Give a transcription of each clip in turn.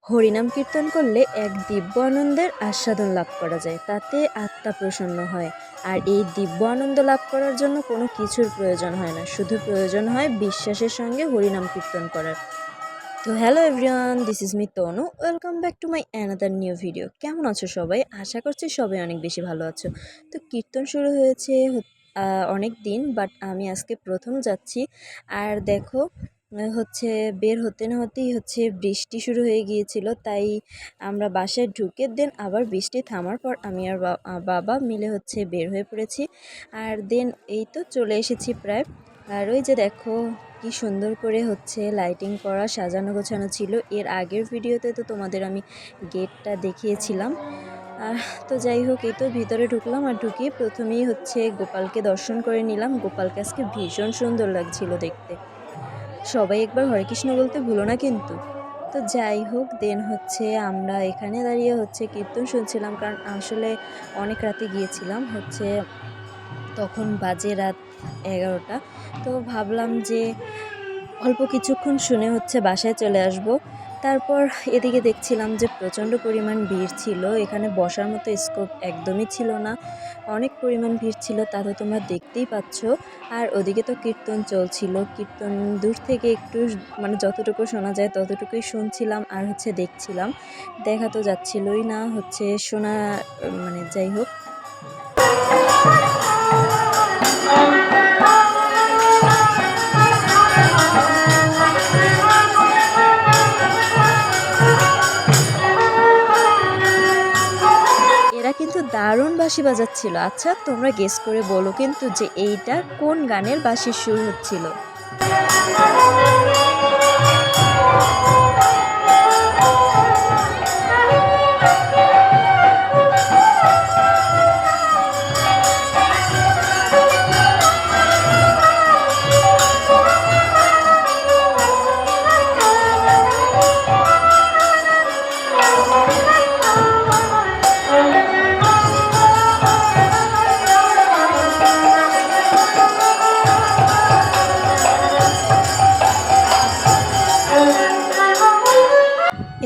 হরিনাম কীর্তন করলে এক দিব্য আনন্দের আস্বাদন লাভ করা যায়, তাতে আত্মা প্রসন্ন হয়। আর এই দিব্য আনন্দ লাভ করার জন্য কোনো কিছুর প্রয়োজন হয় না, শুধু প্রয়োজন হয় বিশ্বাসের সঙ্গে হরিনাম কীর্তন করার। তো hello everyone, this is me Tanu. Welcome back to my another new video. কেমন আছো সবাই? আশা করছি সবাই অনেক বেশি ভালো আছো। তো কীর্তন শুরু হয়েছে অনেক দিন, বাট আমি আজকে প্রথম যাচ্ছি। আর দেখো হচ্ছে বের হতে না হতেই বৃষ্টি শুরু হয়ে গিয়েছিল, তাই আমরা বাসায় ঢুকে দেন আবার বৃষ্টি থামার পর আমি আর বাবা মিলে বের হয়ে পড়েছি। আর দেন এই তো চলে এসেছি প্রায়। আর ওই যে দেখো কি সুন্দর করে লাইটিং করা, সাজানো গোছানো ছিল। এর আগের ভিডিওতে তো তোমাদের আমি গেটটা দেখিয়েছিলাম। তো যাই হোক, এই তো ভিতরে ঢুকলাম। আর ঢুকিয়ে প্রথমেই গোপালকে দর্শন করে নিলাম। গোপালকে আজকে ভীষণ সুন্দর লাগছিল দেখতে। সবাই একবার হরে কৃষ্ণ বলতে ভুলো না কিন্তু। তো যাই হোক, দেন আমরা এখানে দাঁড়িয়ে কীর্তন শুনছিলাম, কারণ আসলে অনেক রাতে গিয়েছিলাম। তখন বাজে রাত 11টা। তো ভাবলাম যে অল্প কিছুক্ষণ শুনে বাসায় চলে আসব। তারপর এদিকে দেখছিলাম যে প্রচণ্ড পরিমাণ ভিড় ছিল, এখানে বসার মতো স্কোপ একদমই ছিল না, অনেক পরিমাণ ভিড় ছিল, তা তো তোমরা দেখতেই পাচ্ছ। আর ওদিকে তো কীর্তন চলছিল, কীর্তন দূর থেকে একটু মানে যতটুকু শোনা যায় ততটুকুই শুনছিলাম আর দেখছিলাম। দেখা তো যাচ্ছিলই না, শোনা মানে যাই হোক। কিন্তু দারুণ বাঁশি বাজাচ্ছিল। আচ্ছা, তোমরা গেস করে বলো কিন্তু যে এইটা কোন গানের বাঁশির সুর হচ্ছিল।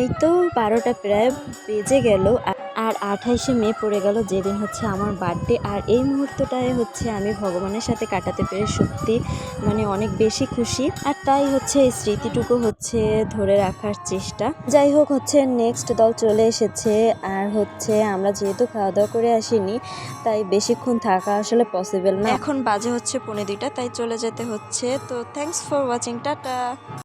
এই তো 12টা প্রায় বেজে গেল। আর 28শে মে পড়ে গেল, যেদিন আমার বার্থডে। আর এই মুহূর্তটায় আমি ভগবানের সাথে কাটাতে পেরে সত্যি মানে অনেক বেশি খুশি। আর তাই এই স্মৃতিটুকু ধরে রাখার চেষ্টা। যাই হোক, নেক্সট দল চলে এসেছে। আর আমরা যেহেতু খাওয়া দাওয়া করে আসিনি, তাই বেশিক্ষণ থাকা আসলে পসিবল না। এখন বাজে 1:45, তাই চলে যেতে হচ্ছে। তো থ্যাংকস ফর ওয়াচিং, টাটা।